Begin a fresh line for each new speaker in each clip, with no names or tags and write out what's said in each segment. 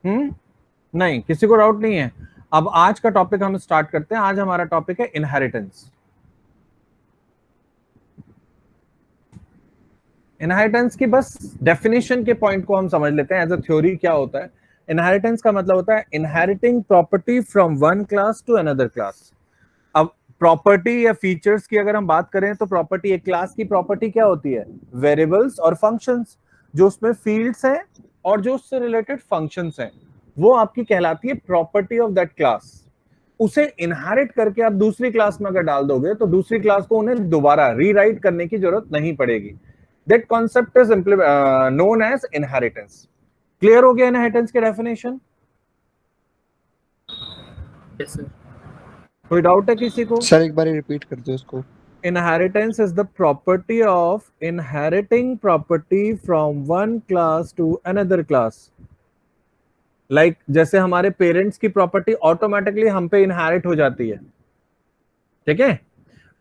नहीं, किसी को डाउट नहीं है। अब आज का टॉपिक हम स्टार्ट करते हैं। आज हमारा टॉपिक है इनहेरिटेंस। इनहेरिटेंस की बस डेफिनेशन के पॉइंट को हम समझ लेते हैं एज अ थ्योरी क्या होता है। इनहेरिटेंस का मतलब होता है inheriting property from one class to another class. अब प्रॉपर्टी या फीचर्स की अगर हम बात करें तो प्रॉपर्टी, एक क्लास की प्रॉपर्टी क्या होती है? वेरिएबल्स और फंक्शंस, जो उसमें फील्ड्स हैं और जो उससे रिलेटेड फंक्शंस हैं, वो आपकी कहलाती है प्रॉपर्टी ऑफ दैट क्लास। उसे इनहेरिट करके आप दूसरी क्लास में अगर डाल दोगे तो दूसरी क्लास को उन्हें दोबारा रीराइट करने की जरूरत नहीं पड़ेगी। That concept is known as inheritance. Clear हो गया इनहेरिटेंस के डेफिनेशन?
Yes sir.
कोई डाउट है किसी को?
सर एक बार रिपीट कर दो उसको।
Inheritance is the property of inheriting property from one class to another class. Like जैसे हमारे पेरेंट्स की प्रॉपर्टी ऑटोमेटिकली हम पे इनहेरिट हो जाती है, ठीक है?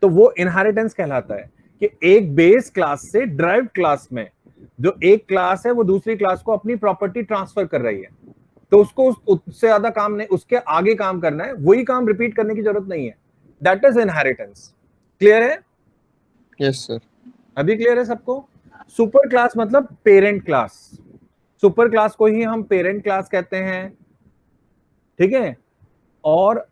तो वो इनहेरिटेंस कहलाता है कि एक बेस क्लास से ड्राइव्ड क्लास में जो एक क्लास है वो दूसरी क्लास को अपनी प्रॉपर्टी ट्रांसफर कर रही है, तो उसको उससे ज्यादा काम नहीं, उसके आगे काम करना है, वही काम रिपीट करने की जरूरत नहीं है। That is inheritance. क्लियर है?
Yes sir.
अभी क्लियर है सबको? सुपर क्लास मतलब पेरेंट क्लास। सुपर क्लास को ही हम पेरेंट क्लास कहते हैं, ठीक है? और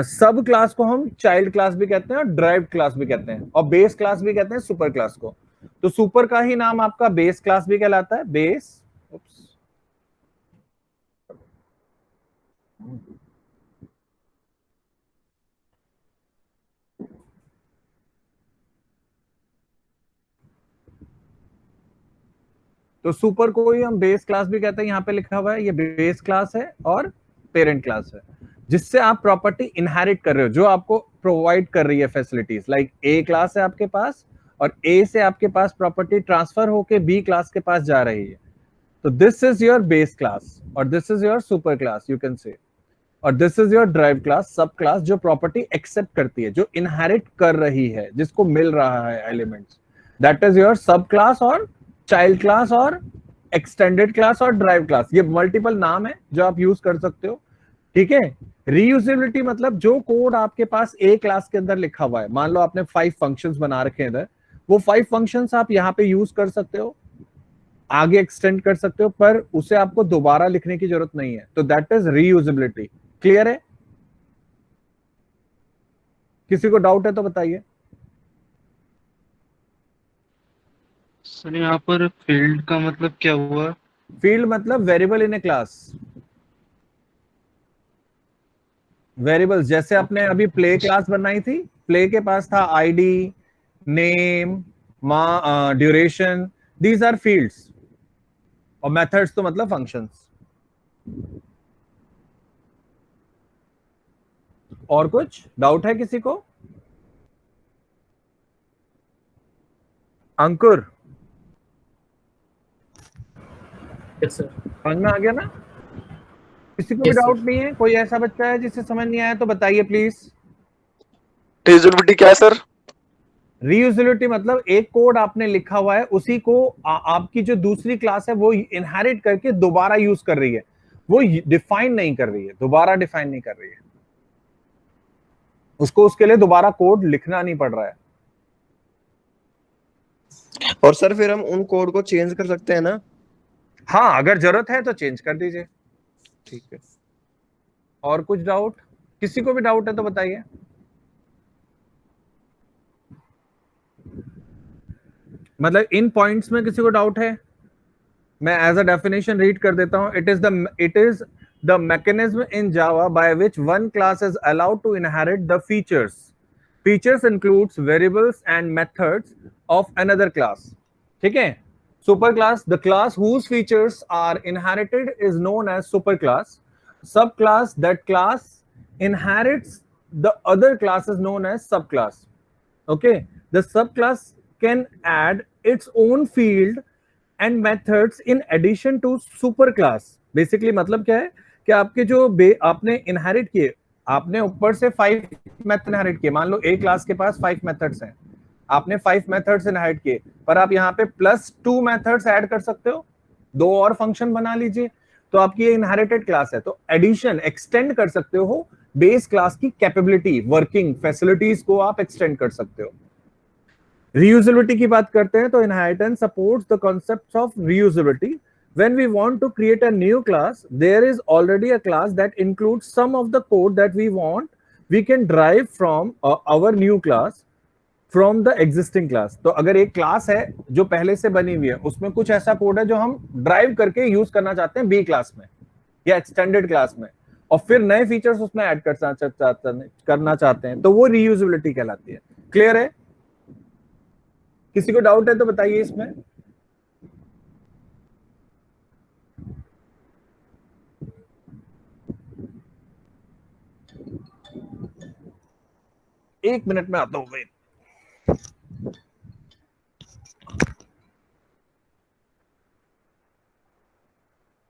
सब क्लास को हम चाइल्ड क्लास भी कहते हैं और ड्राइव्ड क्लास भी कहते हैं और बेस क्लास भी कहते हैं सुपर क्लास को। तो सुपर का ही नाम आपका बेस क्लास भी कहलाता है। बेस, तो सुपर को ही हम बेस क्लास भी कहते हैं। यहां पे लिखा हुआ है ये बेस क्लास है और पेरेंट क्लास है, जिससे आप प्रॉपर्टी इनहेरिट कर रहे हो, जो आपको प्रोवाइड कर रही है फैसिलिटीज। लाइक ए क्लास है आपके पास और ए से आपके पास प्रॉपर्टी ट्रांसफर होके बी क्लास के पास जा रही है, तो this is your base class और this is your super class, you can say. और this is your drive class, sub class जो प्रॉपर्टी एक्सेप्ट करती है, जो इनहेरिट कर रही है, जिसको मिल रहा है एलिमेंट्स, दैट इज योर सब क्लास और चाइल्ड क्लास और एक्सटेंडेड क्लास और ड्राइव क्लास। ये मल्टीपल नाम है जो आप यूज कर सकते हो, ठीक है? रीयूजेबिलिटी मतलब जो कोड आपके पास ए क्लास के अंदर लिखा हुआ है, मान लो आपने 5 फंक्शंस बना रखे हैं इधर, वो 5 फंक्शंस आप यहाँ पे यूज कर सकते हो, आगे एक्सटेंड कर सकते हो, पर उसे आपको दोबारा लिखने की जरूरत नहीं है। तो दैट इज रीयूजेबिलिटी। क्लियर है? किसी को डाउट है तो बताइए।
सर यहाँ पर फील्ड का मतलब क्या हुआ?
फील्ड मतलब variable in A class. Variables, जैसे आपने अभी प्ले क्लास बनाई थी, प्ले के पास था ID, name, duration, these are fields. और मेथड्स तो मतलब फंक्शंस। और कुछ डाउट है किसी को? Ankur,
yes sir.
समझ में आ गया ना? किसी को भी
Yes, sir.
डाउट नहीं है? कोई ऐसा बच्चा है जिसे समझ नहीं आया तो बताइए प्लीज।
रीजनेबिलिटी क्या है सर?
रीयूजेबिलिटी मतलब एक कोड आपने लिखा हुआ है, उसी को आपकी जो दूसरी क्लास है वो इनहेरिट करके दोबारा यूज कर रही है, वो डिफाइन नहीं कर रही है, दोबारा डिफाइन नहीं कर रही है, उसको उसके लिए दोबारा कोड लिखना नहीं पड़ रहा है।
और सर फिर हम उन कोड को चेंज कर सकते हैं ना?
हाँ, अगर जरूरत है तो चेंज कर दीजिए।
ठीक है।
और कुछ डाउट? किसी को भी डाउट है तो बताइए। मतलब इन पॉइंट्स में किसी को डाउट है? मैं एज अ डेफिनेशन रीड कर देता हूं। It is the mechanism in Java by which one class is allowed to inherit the features. Features includes variables and methods of another class, ठीक है? Super class, the class whose features are inherited is known as super class. Subclass, that class inherits the other class is known as subclass. Okay, the subclass can add its own field and methods in addition to super class. Basically मतलब क्या है कि आपके जो आपने inherit किए, आपने ऊपर से 5 मेथड इनहेरिट किए, मान लो ए क्लास के पास 5 मेथड्स हैं, आपने 5 मेथड्स इनहेरिट किए, पर आप यहाँ पे +2 मेथड्स ऐड कर सकते हो, 2 और फंक्शन बना लीजिए। तो आपकी ये इनहेरिटेड क्लास है। तो एडिशन एक्सटेंड कर सकते हो, बेस क्लास की कैपेबिलिटी, वर्किंग फैसिलिटीज को आप एक्सटेंड कर सकते हो। रीयूजेबिलिटी की बात करते हैं तो inheritance supports the concepts of reusability. When we want to create a new class, there is already a class that includes some of the code that we want. We can derive from our new class from the existing class. तो अगर एक class है जो पहले से बनी हुई है, उसमें कुछ ऐसा कोड है जो हम ड्राइव करके यूज करना चाहते हैं बी क्लास में या एक्सटेंडेड क्लास में, और फिर नए फीचर्स उसमें ऐड करना चाहते हैं, तो वो रीयूजेबिलिटी कहलाती है। क्लियर है? किसी को डाउट है तो बताइए इसमें। एक मिनट में आता हूं। वेट।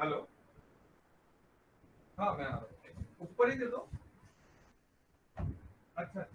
हेलो, हाँ मैं आ रहा हूँ, ऊपर ही दे दो। अच्छा,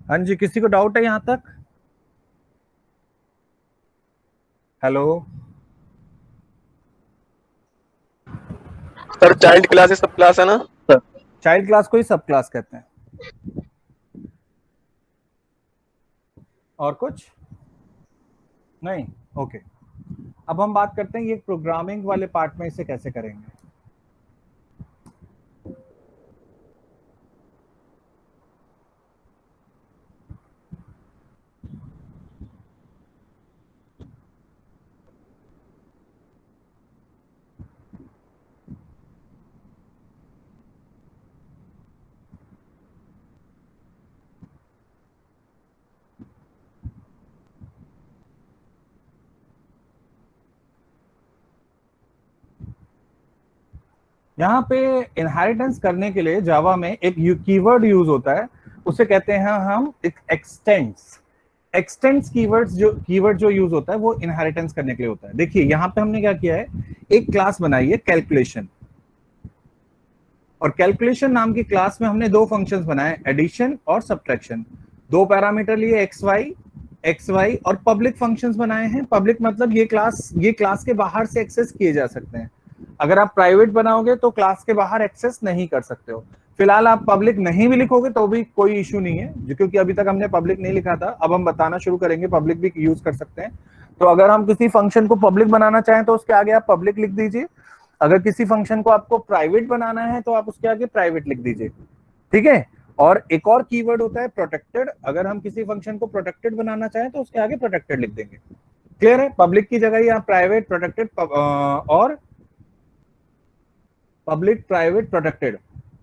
हाँ जी, किसी को डाउट है यहां तक? Hello
sir child class sub class है ना?
चाइल्ड क्लास को ही सब क्लास कहते हैं। और कुछ नहीं? ओके, अब हम बात करते हैं ये प्रोग्रामिंग वाले पार्ट में इसे कैसे करेंगे। यहाँ पे इनहेरिटेंस करने के लिए जावा में एक कीवर्ड यूज होता है, उसे कहते हैं हम एक्सटेंड्स। एक्सटेंड्स कीवर्ड जो यूज होता है वो इनहेरिटेंस करने के लिए होता है। देखिए यहाँ पे हमने क्या किया है, एक क्लास बनाई है कैलकुलेशन, और कैलकुलेशन नाम की क्लास में हमने दो फंक्शंस बनाए, एडिशन और सब्ट्रैक्शन। दो पैरामीटर लिए एक्स वाई और पब्लिक फंक्शंस बनाए हैं। पब्लिक मतलब ये क्लास के बाहर से एक्सेस किए जा सकते हैं। अगर आप प्राइवेट बनाओगे तो क्लास के बाहर एक्सेस नहीं कर सकते हो। फिलहाल आप पब्लिक नहीं भी लिखोगे तो भी कोई इशू नहीं है, क्योंकि अभी तक हमने पब्लिक नहीं लिखा था, अब हम बताना शुरू करेंगे पब्लिक भी यूज कर सकते हैं। तो अगर हम किसी फंक्शन को पब्लिक बनाना चाहें तो उसके आगे आप पब्लिक लिख दीजिए। अगर किसी फंक्शन को आपको प्राइवेट बनाना है तो आप उसके आगे प्राइवेट लिख दीजिए, ठीक है। और एक और कीवर्ड होता है प्रोटेक्टेड। अगर हम किसी फंक्शन को प्रोटेक्टेड बनाना चाहें तो उसके आगे प्रोटेक्टेड लिख देंगे। क्लियर है? पब्लिक की जगह ही आप प्राइवेट, प्रोटेक्टेड और पब्लिक, प्राइवेट, प्रोटेक्टेड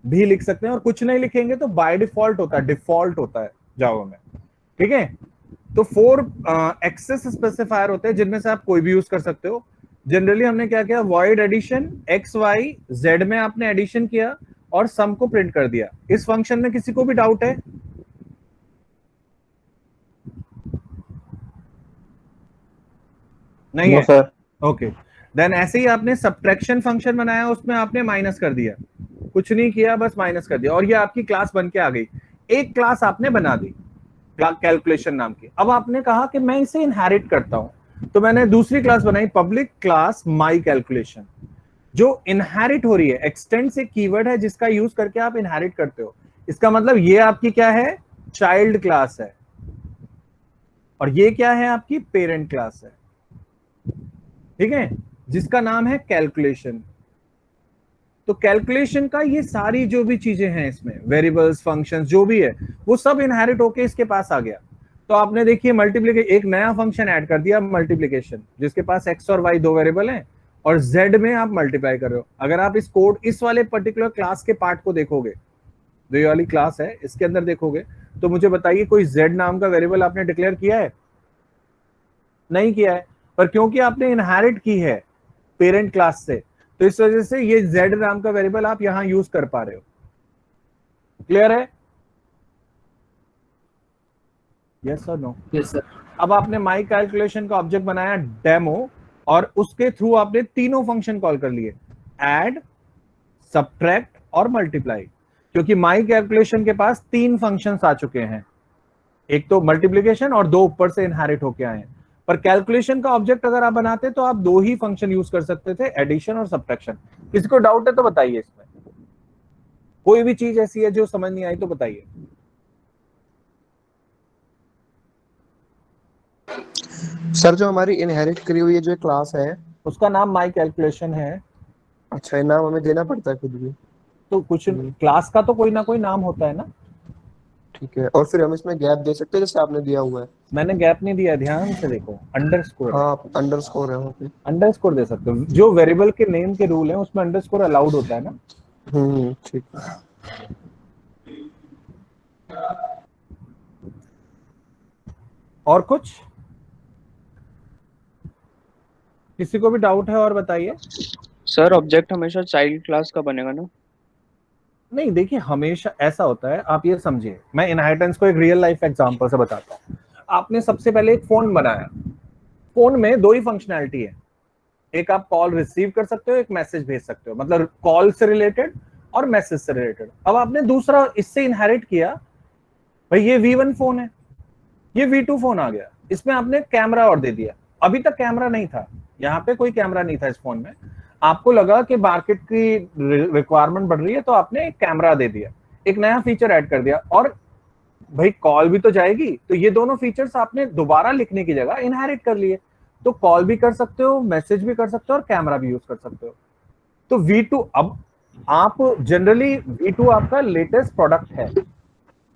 भी लिख सकते हैं। और कुछ नहीं लिखेंगे तो बाय डिफॉल्ट होता है जावा में, ठीक है। तो 4 एक्सेस स्पेसिफायर होते हैं जिनमें से आप कोई भी यूज कर सकते हो। जनरली हमने क्या किया, void addition, X Y Z में आपने एडिशन किया और सम को प्रिंट कर दिया। इस फंक्शन में किसी को भी डाउट है? नहीं है? ओके, देन ऐसे ही आपने सब्ट्रैक्शन फंक्शन बनाया, उसमें आपने माइनस कर दिया, कुछ नहीं किया, बस माइनस कर दिया, और ये आपकी क्लास बन के आ गई। एक क्लास आपने बना दी कैलकुलेशन नाम की। अब आपने कहा कि मैं इसे इनहेरिट करता हूं, तो मैंने दूसरी क्लास बनाई, पब्लिक क्लास माई कैलकुलेशन, जो इनहेरिट हो रही है। एक्सटेंड से कीवर्ड है जिसका यूज करके आप इनहेरिट करते हो। इसका मतलब ये आपकी क्या है, चाइल्ड क्लास है, और ये क्या है, आपकी पेरेंट क्लास है, ठीक है, जिसका नाम है कैलकुलेशन। तो कैलकुलेशन का ये सारी जो भी चीजें हैं इसमें, वेरिएबल्स, फंक्शंस, जो भी है, वो सब इनहेरिट होके इसके पास आ गया। तो आपने देखिए मल्टीप्लिकेशन, एक नया फंक्शन ऐड कर दिया मल्टीप्लिकेशन, जिसके पास x और y दो वेरिएबल हैं, और z में आप मल्टीप्लाई कर रहे हो। अगर आप इस कोड, इस वाले पर्टिकुलर क्लास के पार्ट को देखोगे, जो ये वाली क्लास है इसके अंदर देखोगे, तो मुझे बताइए कोई z नाम का वेरिएबल आपने डिक्लेयर किया है? नहीं किया है, पर क्योंकि आपने इनहेरिट की है पेरेंट क्लास से, तो इस वजह से ये z नाम का वेरिएबल आप यहां यूज कर पा रहे हो। क्लियर है? यस और नो?
Yes sir.
अब आपने माई कैलकुलेशन का ऑब्जेक्ट बनाया डेमो, और उसके थ्रू आपने तीनों फंक्शन कॉल कर लिए, ऐड, सब्ट्रैक्ट और मल्टीप्लाई, क्योंकि माई कैलकुलेशन के पास तीन फंक्शंस आ चुके हैं, एक तो मल्टीप्लिकेशन और दो ऊपर से इनहेरिट होके आए हैं। पर कैलकुलेशन का ऑब्जेक्ट अगर आप बनाते तो आप दो ही फंक्शन यूज कर सकते थे, एडिशन और सब्ट्रैक्शन। किसी को डाउट है तो बताइए, इसमें कोई भी चीज ऐसी है जो समझ नहीं आई तो बताइए।
सर जो हमारी इनहेरिट करी हुई जो क्लास है,
उसका नाम माई कैलकुलेशन है।
अच्छा, ये नाम हमें देना पड़ता है खुद भी?
तो कुछ क्लास का तो कोई ना कोई नाम होता है ना।
ठीक है, और फिर हम इसमें गैप दे सकते हैं जैसे आपने दिया हुआ है?
मैंने गैप नहीं दिया, ध्यान से देखो, अंडरस्कोर।
हाँ, अंडरस्कोर है वहाँ पे।
अंडरस्कोर दे सकते हो, जो वेरिएबल के नेम के रूल हैं उसमें अंडरस्कोर अलाउड होता है ना।
ठीक है।
और कुछ किसी को भी डाउट है और बताइए।
सर ऑब्जेक्ट हमेशा चाइल्ड क्लास का बनेगा ना?
नहीं, देखिए हमेशा ऐसा होता है, आप ये समझिए, मैं इनहेरिटेंस को एक रियल लाइफ एग्जांपल से बताता हूँ। आपने सबसे पहले एक फोन बनाया, फोन में दो ही फंक्शनैलिटी है, एक आप कॉल रिसीव कर सकते हो, एक मैसेज भेज सकते हो, मतलब कॉल से रिलेटेड और मैसेज से रिलेटेड। अब आपने दूसरा इससे इनहेरिट किया, भाई ये V1 फोन है, ये V2 फोन आ गया, इसमें आपने कैमरा और दे दिया। अभी तक कैमरा नहीं था, यहाँ पे कोई कैमरा नहीं था इस फोन में, आपको लगा कि मार्केट की रिक्वायरमेंट बढ़ रही है तो आपने एक कैमरा दे दिया, एक नया फीचर ऐड कर दिया, और भाई कॉल भी तो जाएगी, तो ये दोनों फीचर्स आपने दोबारा लिखने की जगह इनहेरिट कर लिए। तो कॉल भी कर सकते हो, मैसेज भी कर सकते हो, और कैमरा भी यूज कर सकते हो। तो V2, अब आप जनरली V2 आपका लेटेस्ट प्रोडक्ट है,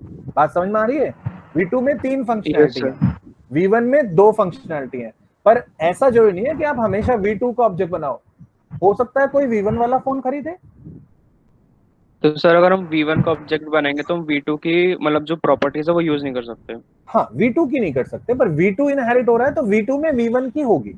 बात समझ में आ रही है? V2 में तीन फंक्शनैलिटी है, V1 में दो फंक्शनैलिटी है, पर ऐसा जरूरी नहीं है कि आप हमेशा V2 का ऑब्जेक्ट बनाओ। हो सकता है कोई V1 वाला फोन खरीदे।
तो सर अगर हम V1 का ऑब्जेक्ट बनाएंगे तो हम V2 की मतलब जो प्रॉपर्टीज है वो यूज नहीं कर सकते?
हाँ, V2 की नहीं कर सकते, पर V2 इनहेरिट हो रहा है तो V2 में V1 की होगी।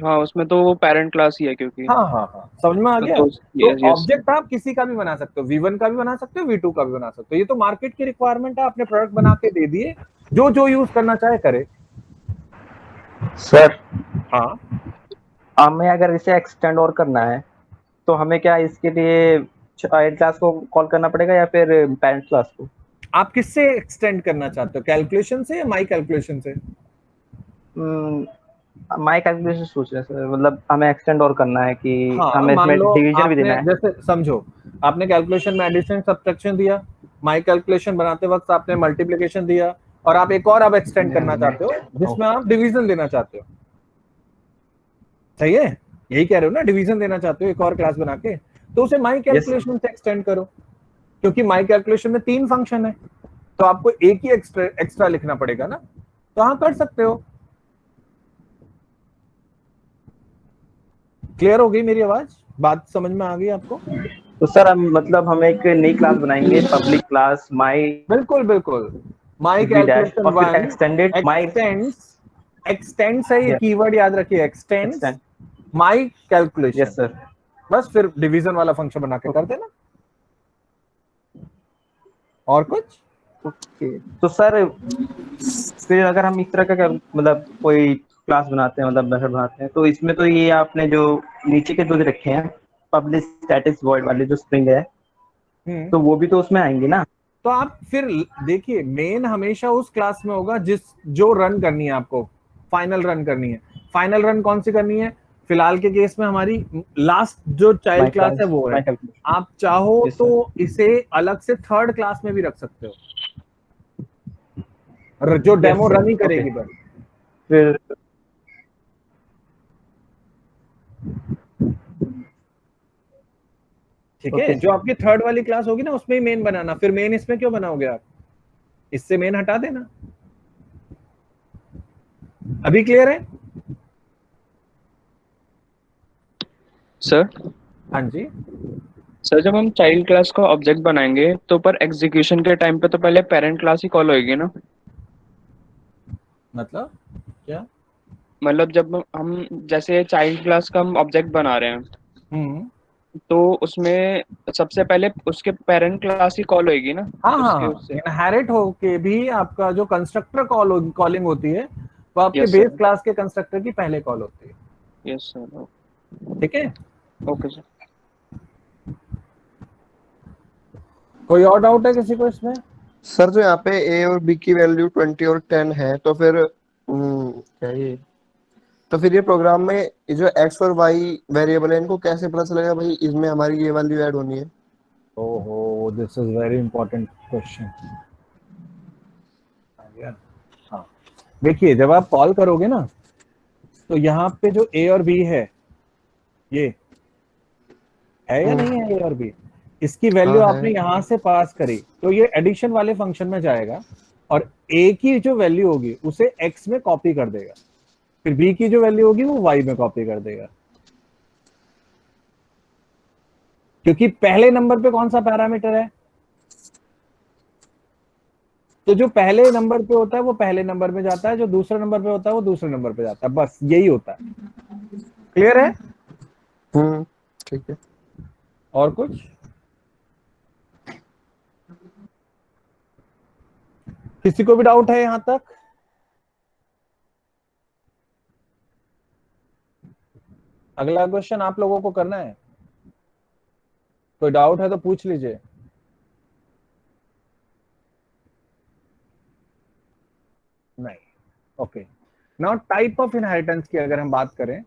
हाँ, उसमें तो वो पेरेंट क्लास ही है क्योंकि।
हाँ हाँ हाँ, समझ में आ गया।
तो
ऑब्जेक्ट आप किसी का भी बना सकते हो, V1 का भी बना सकते हो, V2 का भी बना सकते हो। ये तो मार्केट की रिक्वायरमेंट है, आपने प्रोडक्ट बना के दे दिए, जो जो यूज करना चाहे करे।
सर
हाँ,
हमें अगर इसे एक्सटेंड और करना है तो हमें क्या इसके लिए चाइल्ड क्लास को कॉल करना पड़ेगा या फिर पेरेंट क्लास को?
आप किससे एक्सटेंड करना चाहते हो, कैलकुलेशन से या माई कैलकुलेशन से?
माई कैलकुलेशन सोच रहे हैं सर, मतलब हमें एक्सटेंड और करना है कि
हाँ,
हमें
मान
इसमें
लो
डिवीजन भी देना
आपने,
है।
जैसे समझो आपने कैलकुलेशन में एडिशन सब्ट्रैक्शन दिया, माई कैलकुलेशन बनाते वक्त आपने मल्टीप्लिकेशन दिया, और आप एक और अब एक्सटेंड करना चाहते हो जिसमें आप डिवीजन देना चाहते हो। सही है, यही कह रहे हो ना, डिवीजन देना चाहते हो एक और क्लास बना के, तो उसे माई कैलकुलेशन से एक्सटेंड करो, क्योंकि माई कैलकुलेशन में तीन फंक्शन है, तो आपको एक ही एक्स्ट्रा लिखना पड़ेगा ना, तो हाँ कर सकते हो। क्लियर हो गई मेरी आवाज, बात समझ में आ गई आपको?
तो सर हम मतलब हम एक नई क्लास बनाएंगे, पब्लिक क्लास माई,
बिल्कुल बिल्कुल, माई
और फिर
कैलकुलेशन
एक्सटेंडेड माई,
एक्सटेंड्स है, ये कीवर्ड याद रखिए, एक्सटेंड्स माई कैलकुलेशन।
Yes sir.
बस फिर डिवीजन वाला फंक्शन बना के कर देना। और कुछ?
ओके, तो सर फिर अगर हम इस तरह का मतलब कोई क्लास बनाते हैं, मतलब मेथड बनाते हैं, तो इसमें तो ये आपने जो नीचे के दो जो रखे हैं, पब्लिक स्टैटिक वॉइड वाले जो स्ट्रिंग है, तो वो भी तो उसमें आएंगे ना।
तो आप फिर देखिए, मेन हमेशा उस क्लास में होगा जो रन करनी है आपको, फाइनल रन करनी है। फाइनल रन कौन सी करनी है? फिलहाल के केस में हमारी लास्ट जो चाइल्ड
माई
क्लास
क्लास,
है वो है।
माई कैलकुलेशन।
आप चाहो
Yes,
तो
sir.
इसे अलग से थर्ड क्लास में भी रख सकते हो, जो
Yes,
डेमो
sir.
रन ही
Okay.
करेगी बस।
फिर
ठीक है,
ओके
जो
सर।
आपकी थर्ड वाली क्लास होगी ना उसमें ही मेन बनाना। फिर मेन इसमें क्यों बनाओगे आप? इससे मेन हटा देना। अभी क्लियर है?
सर
हाँ जी।
सर जब हम चाइल्ड क्लास का ऑब्जेक्ट बनाएंगे तो पर एग्जीक्यूशन के टाइम पे तो पहले पेरेंट क्लास ही कॉल होगी ना।
मतलब क्या?
मतलब जब हम जैसे चाइल्ड क्लास का हम ऑब्जेक्ट बना रहे हैं
हम्म।
तो उसमें सबसे पहले उसके पेरेंट क्लास ही कॉल होगी ना,
हाँ हाँ
उसके
हाँ,
उससे।
इनहेरिट होके भी आपका जो कंस्ट्रक्टर कॉलिंग होती है वो आपके
यस
बेस
सर।
क्लास के कंस्ट्रक्टर की पहले कॉल होती है।
Yes sir.
ठीक है,
ओके सर।
कोई और डाउट है किसी को इसमें?
सर जो यहाँ पे ए और बी की वैल्यू 20 और 10 है, तो फिर क्या ये, तो फिर ये प्रोग्राम में ये जो एक्स और वाई वेरिएबल है, इनको कैसे पता चलेगा भाई इसमें हमारी ये वैल्यू ऐड होनी है?
ओहो, this is very important question. हाँ, देखिए जब आप कॉल करोगे ना तो यहाँ पे जो ए और बी ये है या नहीं है, ए और बी, इसकी वैल्यू
हाँ
आपने
है।
यहां से पास करी तो ये एडिशन वाले फंक्शन में जाएगा और ए की जो वैल्यू होगी उसे एक्स में कॉपी कर देगा, फिर बी की जो वैल्यू होगी वो वाई में कॉपी कर देगा। क्योंकि पहले नंबर पे कौन सा पैरामीटर है, तो जो पहले नंबर पे होता है वो पहले नंबर पे जाता है, जो दूसरे नंबर पे होता है वो दूसरे नंबर पे जाता है, बस यही होता है। क्लियर है?
ठीक है।
और कुछ? किसी को भी डाउट है यहां तक? अगला क्वेश्चन आप लोगों को करना है, कोई डाउट है तो पूछ लीजिए। नहीं, okay. Now type of inheritance की अगर हम बात करें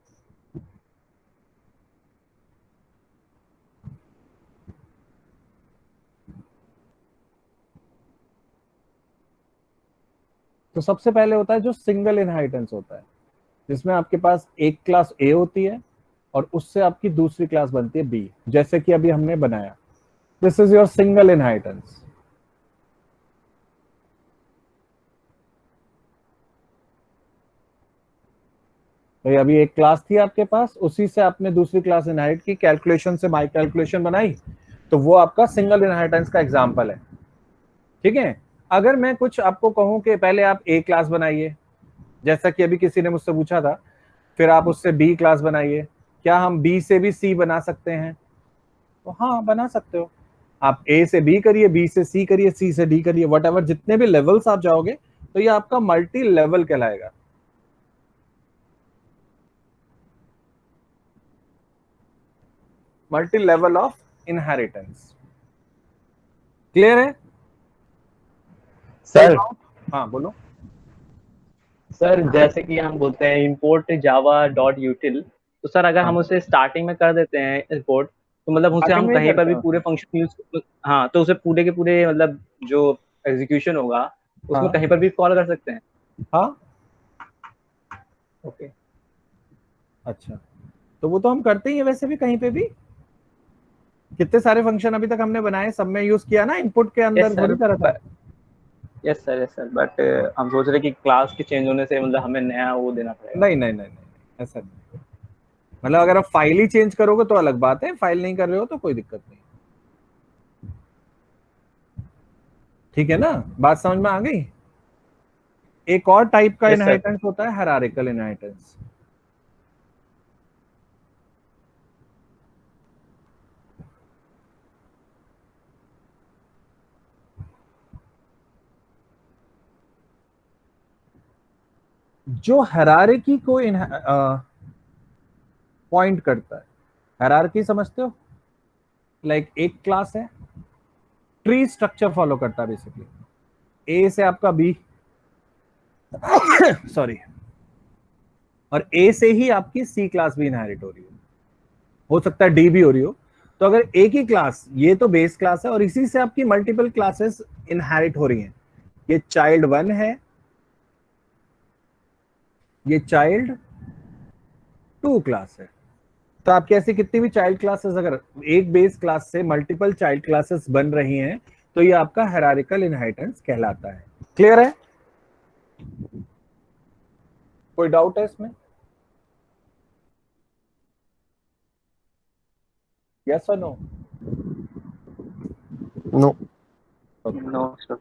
तो सबसे पहले होता है जो सिंगल इनहेरिटेंस होता है, जिसमें आपके पास एक क्लास ए होती है और उससे आपकी दूसरी क्लास बनती है बी, जैसे कि अभी हमने बनाया। This is your single inheritance. तो अभी एक क्लास थी आपके पास, उसी से आपने दूसरी क्लास इनहेरिट की, कैलकुलेशन से माई कैलकुलेशन बनाई, तो वो आपका सिंगल इनहेरिटेंस का एग्जांपल है। ठीक है, अगर मैं कुछ आपको कहूं कि पहले आप ए क्लास बनाइए, जैसा कि अभी किसी ने मुझसे पूछा था, फिर आप उससे बी क्लास बनाइए, क्या हम बी से भी सी बना सकते हैं? तो हाँ, बना सकते हो। आप ए से बी करिए, बी से सी करिए, सी से डी करिए, वट जितने भी लेवल्स आप जाओगे तो ये आपका मल्टी लेवल कहलाएगा। Multi level of inheritance. Clear है? कोई
सर
डाउट? हाँ बोलो।
सर जैसे कि हम बोलते हैं इंपोर्ट जावा डॉट यूटिल, तो सर अगर
हाँ,
हम उसे स्टार्टिंग में कर देते हैं इंपोर्ट, तो मतलब उसे
स्टार्टिंग
हम
में ही
कहीं पर
करते
भी
हैं
पूरे
उसमें।
फंक्शन यूज, हाँ, तो उसे पूरे के पूरे मतलब जो एग्जीक्यूशन होगा उसमें
हाँ
कहीं पर भी कॉल कर सकते हैं।
हाँ।
ओके।
अच्छा, तो वो तो हम करते ही हैं वैसे भी कहीं पे भी। कितने सारे फंक्शन अभी तक हमने बनाए, सब में यूज किया ना, इनपुट के
यस
अंदर
सर।
थोड़ी करा था।
Yes sir, yes sir, but हम सोच रहे कि क्लास के चेंज होने से मतलब हमें नया वो देना पड़ेगा।
नहीं नहीं नहीं नहीं, ऐसा नहीं। मतलब अगर आप फाइल ही चेंज करोगे तो अलग बात है, फाइल नहीं कर रहे हो तो कोई दिक्कत नहीं। ठीक है ना, बात समझ में आ गई? एक और टाइप का
यस सर।
इनहेरिटेंस होता है हायरार्किकल इनहेरिटेंस। जो हायरार्की को पॉइंट करता है। हायरार्की समझते हो? लाइक एक क्लास है, ट्री स्ट्रक्चर फॉलो करता है बेसिकली, ए से आपका बी सॉरी, और ए से ही आपकी सी क्लास भी इनहेरिट हो रही हो सकता है डी भी हो रही हो। तो अगर एक ही क्लास, ये तो बेस क्लास है और इसी से आपकी मल्टीपल क्लासेस इनहेरिट हो रही हैं। ये चाइल्ड 1 है, ये चाइल्ड 2 क्लास है। तो आपकी ऐसी कितनी भी चाइल्ड क्लासेस, अगर एक बेस क्लास से मल्टीपल चाइल्ड क्लासेस बन रही हैं तो ये आपका हायरार्किकल इनहेरिटेंस कहलाता है। क्लियर है? कोई डाउट है इसमें? यस और no?
No.
No sir.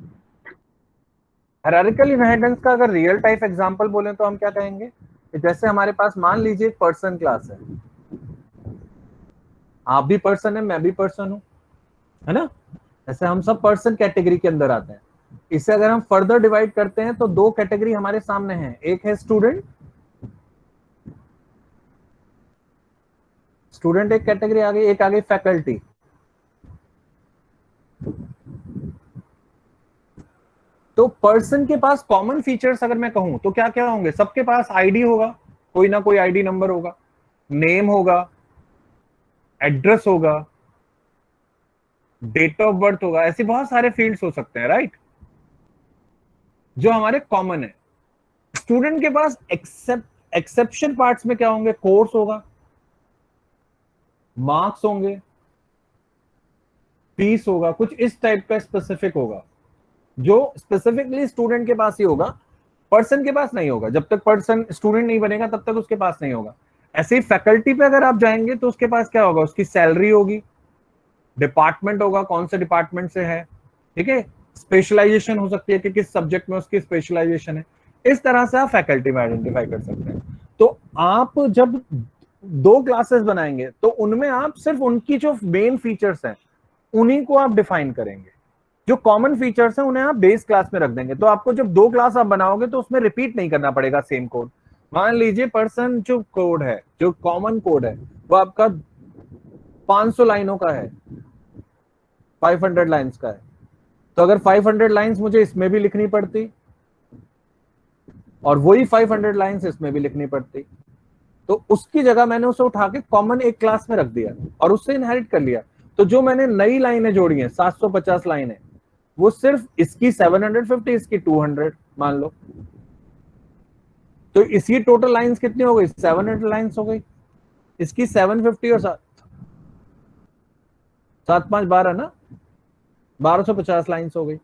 Hierarchical inheritance का अगर रियल टाइप एग्जांपल बोले तो हम क्या कहेंगे कि जैसे हमारे पास मान लीजिए एक पर्सन क्लास है, आप भी पर्सन है, मैं भी पर्सन हूं, है ना? ऐसे हम सब पर्सन कैटेगरी के अंदर आते हैं। इसे अगर हम फर्दर डिवाइड करते हैं तो दो कैटेगरी हमारे सामने हैं, एक है स्टूडेंट, स्टूडेंट एक कैटेगरी आ गई, एक आ गई फैकल्टी। तो पर्सन के पास कॉमन फीचर्स अगर मैं कहूं तो क्या क्या होंगे? सबके पास आईडी होगा, कोई ना कोई आईडी नंबर होगा, नेम होगा, एड्रेस होगा, डेट ऑफ बर्थ होगा, ऐसे बहुत सारे फील्ड्स हो सकते हैं, राइट, जो हमारे कॉमन है। स्टूडेंट के पास एक्सेप्शन पार्ट्स में क्या होंगे? कोर्स होगा, मार्क्स होंगे, फीस होगा, कुछ इस टाइप का स्पेसिफिक होगा जो स्पेसिफिकली स्टूडेंट के पास ही होगा, पर्सन के पास नहीं होगा। जब तक पर्सन स्टूडेंट नहीं बनेगा तब तक उसके पास नहीं होगा। ऐसे ही फैकल्टी पे अगर आप जाएंगे तो उसके पास क्या होगा? उसकी सैलरी होगी, डिपार्टमेंट होगा, कौन से डिपार्टमेंट से है, ठीक है, स्पेशलाइजेशन हो सकती है कि किस सब्जेक्ट में उसकी स्पेशलाइजेशन है। इस तरह से आप फैकल्टी में आइडेंटिफाई कर सकते हैं। तो आप जब दो क्लासेस बनाएंगे तो उनमें आप सिर्फ उनकी जो मेन फीचर्स हैं उन्हीं को आप डिफाइन करेंगे, जो कॉमन फीचर्स हैं उन्हें आप बेस क्लास में रख देंगे। तो आपको जब दो क्लास आप बनाओगे तो उसमें रिपीट नहीं करना पड़ेगा सेम कोड। मान लीजिए पर्सन जो कोड है, जो कॉमन कोड है, वो आपका 500 लाइनों का है, 500 लाइंस का है। तो अगर 500 लाइंस मुझे इसमें भी लिखनी पड़ती और वही 500 लाइंस इसमें भी लिखनी पड़ती, तो उसकी जगह मैंने उसे उठा के कॉमन एक क्लास में रख दिया और उससे इनहेरिट कर लिया। तो जो मैंने नई लाइनें जोड़ी हैं, 750 लाइनें, वो सिर्फ इसकी 750, इसकी 200 मान लो, तो इसकी टोटल लाइंस कितनी हो गई? 700 लाइंस हो गई। इसकी 750 और 7 5 12 ना, 1250 लाइंस हो गई।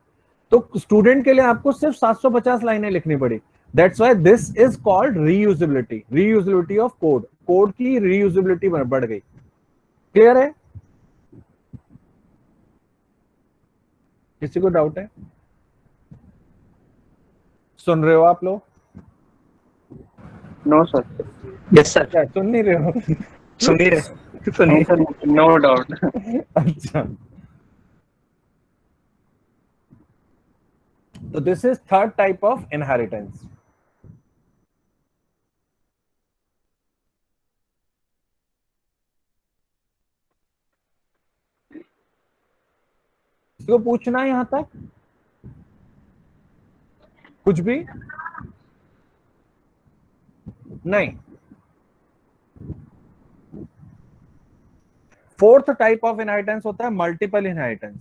तो स्टूडेंट के लिए आपको सिर्फ 750 लाइनें लिखनी पड़ी। That's why this is called reusability, reusability of code. Code की रीयूजेबिलिटी बढ़ गई। क्लियर है? किसी को डाउट है? सुन रहे हो आप लोग?
No sir.
Yes sir.
क्या सुन नहीं रहे हो?
सुन ही रहे।
No doubt.
अच्छा, तो this is third type of inheritance. इसको पूछना है यहां तक कुछ भी नहीं? फोर्थ टाइप ऑफ इनहेरिटेंस होता है मल्टीपल इनहेरिटेंस।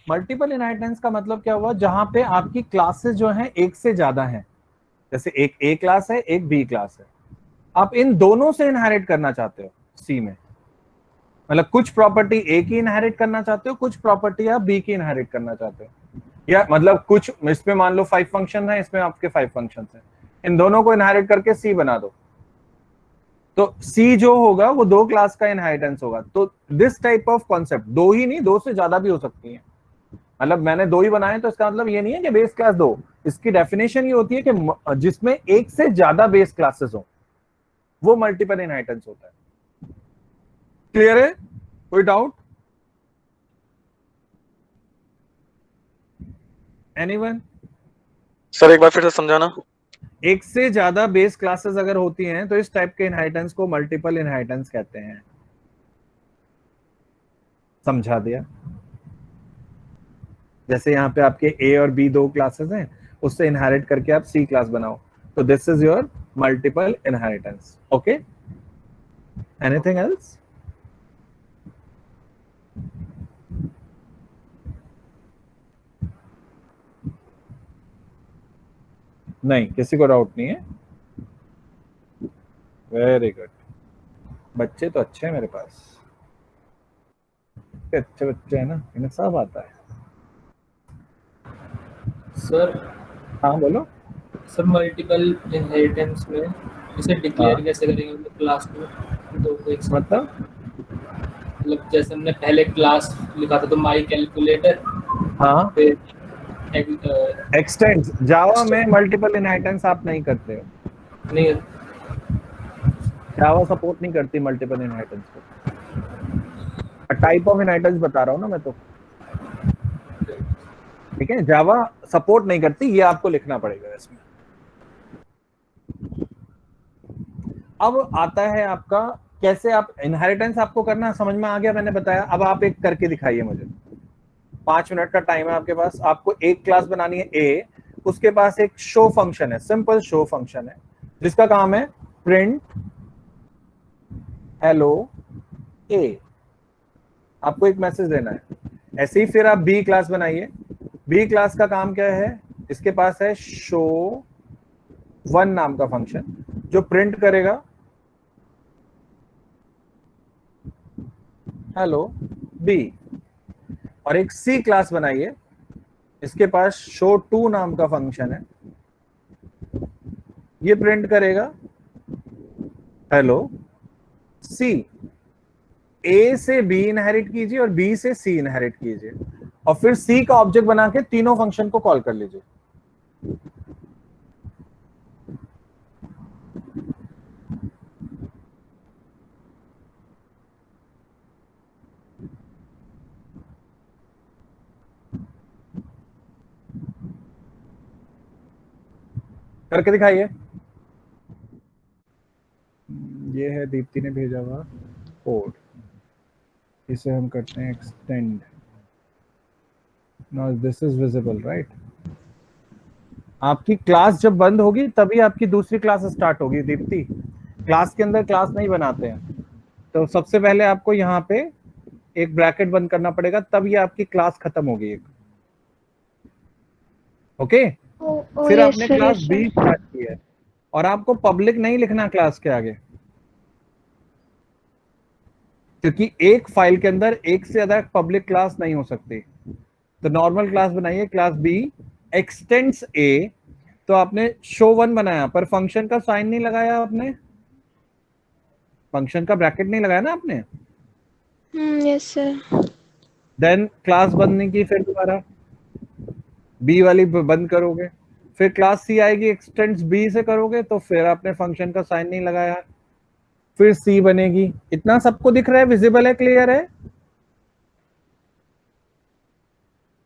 मल्टीपल इनहेरिटेंस का मतलब क्या हुआ? जहां पे आपकी क्लासेस जो हैं एक से ज्यादा हैं, जैसे एक ए क्लास है, एक बी क्लास है, आप इन दोनों से इनहेरिट करना चाहते हो सी में। मतलब कुछ प्रॉपर्टी ए की इनहेरिट करना चाहते हो, कुछ प्रॉपर्टी आप बी की इनहेरिट करना चाहते हो, या मतलब कुछ इसमें मान लो 5 फंक्शन है, इसमें आपके 5 फंक्शन है, इन दोनों को इनहेरिट करके सी बना दो। तो सी जो होगा वो दो क्लास का इनहेरिटेंस होगा। तो दिस टाइप ऑफ कॉन्सेप्ट, दो ही नहीं, दो से ज्यादा भी हो सकती है। मतलब मैंने दो ही बनाए तो इसका मतलब ये नहीं है कि बेस क्लास दो। इसकी डेफिनेशन ये होती है कि जिसमें एक से ज्यादा बेस क्लासेस हो, वो मल्टीपल इनहेरिटेंस होता है। क्लियर है? कोई डाउट? एनीवन?
सर एक बार फिर से समझाना।
एक से ज्यादा बेस क्लासेस अगर होती हैं तो इस टाइप के इनहेरिटेंस को मल्टीपल इनहेरिटेंस कहते हैं। समझा दिया? जैसे यहाँ पे आपके ए और बी दो क्लासेस हैं, उससे इनहेरिट करके आप सी क्लास बनाओ, तो this is your multiple inheritance. Okay, anything else? नहीं, किसी को डाउट नहीं है? वेरी गुड, बच्चे तो अच्छे हैं मेरे पास, अच्छे बच्चे हैं ना, इन्हें सब आता है।
सर
हाँ बोलो।
सर मल्टीपल इनहेरिटेंस में इसे डिक्लेयर
हाँ।
कैसे करेंगे क्लास में? दो को एक साथ।
मतलब
जैसे हमने पहले क्लास लिखा था तो माई कैलकुलेटर,
हाँ,
फिर
एक्सटेंड्स। जावा में मल्टीपल इनहेरिटेंस आप नहीं करते हो,
नहीं
जावा सपोर्ट नहीं करती मल्टीपल इनहेरिटेंस को। टाइप ऑफ इनहेरिटेंस बता रहा हूँ ना मैं तो, ठीक है? जावा सपोर्ट नहीं करती, ये आपको लिखना पड़ेगा इसमें। अब आता है आपका कैसे आप इनहेरिटेंस आपको करना समझ में आ गया, मैंने बताया। अब आप एक करके दिखाइए मुझे, 5 मिनट का टाइम है आपके पास। आपको एक क्लास बनानी है ए, उसके पास एक शो फंक्शन है, सिंपल शो फंक्शन है, जिसका काम है प्रिंट हेलो ए। आपको एक मैसेज देना है। ऐसे ही फिर आप बी क्लास बनाइए। बी क्लास का काम क्या है? इसके पास है शो वन नाम का फंक्शन जो प्रिंट करेगा हेलो बी। और एक सी क्लास बनाइए, इसके पास शो टू नाम का फंक्शन है, ये प्रिंट करेगा हेलो सी। ए से बी इनहेरिट कीजिए और बी से सी इनहेरिट कीजिए, और फिर सी का ऑब्जेक्ट बना के तीनों फंक्शन को कॉल कर लीजिए। करके दिखाइए। ये है दीप्ति ने भेजा हुआ कोड, इसे हम करते हैं extend. Now this is visible right. आपकी क्लास जब बंद होगी तभी आपकी दूसरी क्लास स्टार्ट होगी दीप्ति। क्लास के अंदर क्लास नहीं बनाते हैं, तो सबसे पहले आपको यहाँ पे एक ब्रैकेट बंद करना पड़ेगा, तब ये आपकी क्लास खत्म होगी एक। ओके, फिर आपने क्लास बी स्टार्ट की है, और आपको पब्लिक नहीं लिखना क्लास के आगे, क्योंकि एक फाइल के अंदर एक से ज्यादा पब्लिक क्लास नहीं हो सकती। तो नॉर्मल क्लास बनाइए, क्लास बी एक्सटेंड्स ए। तो आपने शो वन बनाया पर फंक्शन का साइन नहीं लगाया आपने, फंक्शन का ब्रैकेट नहीं लगाया ना आपने।
Yes sir.
देन क्लास बंद नहीं की, फिर दोबारा बी वाली बंद करोगे, फिर क्लास सी आएगी, एक्सटेंड्स बी से करोगे, तो फिर आपने फंक्शन का साइन नहीं लगाया, फिर सी बनेगी। इतना सबको दिख रहा है, विजिबल है, क्लियर है?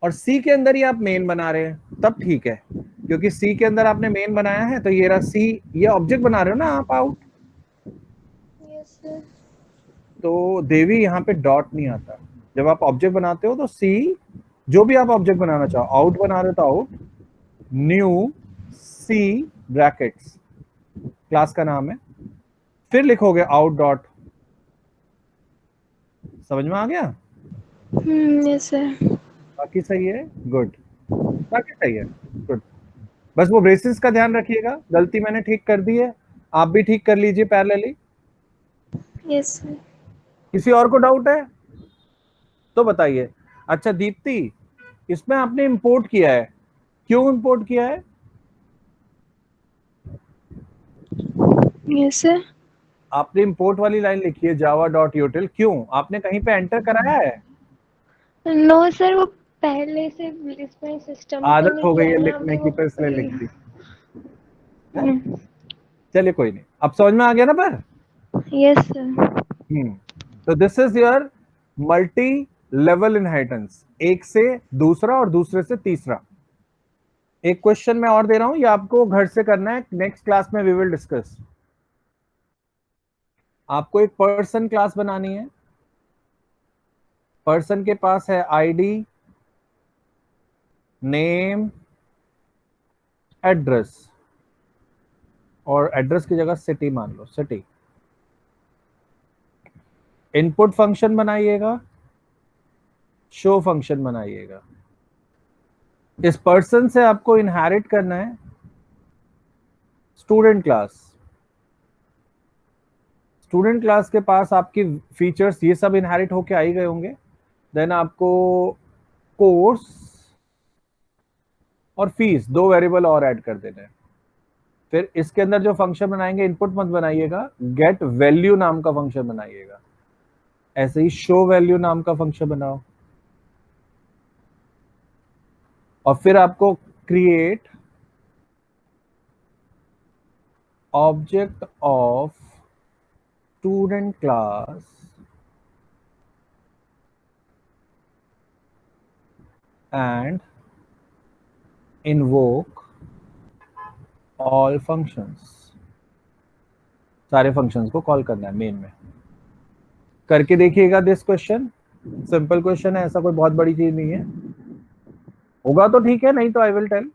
और सी के अंदर ही आप मेन बना रहे हैं तब ठीक है, क्योंकि सी के अंदर आपने मेन बनाया है, तो ये रहा सी, ये ऑब्जेक्ट बना रहे हो ना आप आउट।
Yes sir.
तो देवी यहाँ पे डॉट नहीं आता। जब आप ऑब्जेक्ट बनाते हो तो सी, जो भी आप ऑब्जेक्ट बनाना चाहो, आउट बना रहे हो तो आउट, न्यू सी ब्रैकेट्स क्लास का नाम है, फिर लिखोगे आउट डॉट। समझ में आ गया?
Yes sir.
बाकी सही है, गुड, बाकी सही है, गुड। बस वो ब्रेसेस का ध्यान रखिएगा, गलती मैंने ठीक कर दी है, आप भी ठीक कर लीजिए पैरेलली।
Yes sir.
किसी और को डाउट है तो बताइए। अच्छा दीप्ति, इसमें आपने इंपोर्ट किया है, क्यों इंपोर्ट किया है?
Yes sir.
आपने इंपोर्ट वाली लाइन लिखी है java.util, क्यों? आपने कहीं पे एंटर कराया है?
नो सर, वो पहले से इसमें सिस्टम
आदत हो गई है लिखने की, तो इसलिए लिख दी। चलिए कोई नहीं। अब समझ में आ गया ना पर?
Yes, sir.
तो this is your multi level inheritance, एक से दूसरा और दूसरे से तीसरा। एक क्वेश्चन मैं और दे रहा हूं, ये आपको घर से करना है, नेक्स्ट क्लास में वी विल डिस्कस। आपको एक पर्सन क्लास बनानी है। पर्सन के पास है आईडी, नेम, एड्रेस, और एड्रेस की जगह सिटी मान लो, सिटी। इनपुट फंक्शन बनाइएगा, शो फंक्शन बनाइएगा। इस पर्सन से आपको इनहेरिट करना है स्टूडेंट क्लास। स्टूडेंट क्लास के पास आपकी फीचर्स ये सब इनहेरिट होके आ ही गए होंगे। देन आपको कोर्स और फीस, दो वेरिएबल और ऐड कर देने हैं। फिर इसके अंदर जो फंक्शन बनाएंगे, इनपुट मत बनाइएगा, गेट वैल्यू नाम का फंक्शन बनाइएगा। ऐसे ही शो वैल्यू नाम का फंक्शन बनाओ। और फिर आपको create object of student class and invoke all functions. सारे फंक्शंस को कॉल करना है मेन में। करके देखिएगा दिस क्वेश्चन, सिंपल क्वेश्चन है, ऐसा कोई बहुत बड़ी चीज नहीं है। होगा तो ठीक है, नहीं तो आई विल टेल।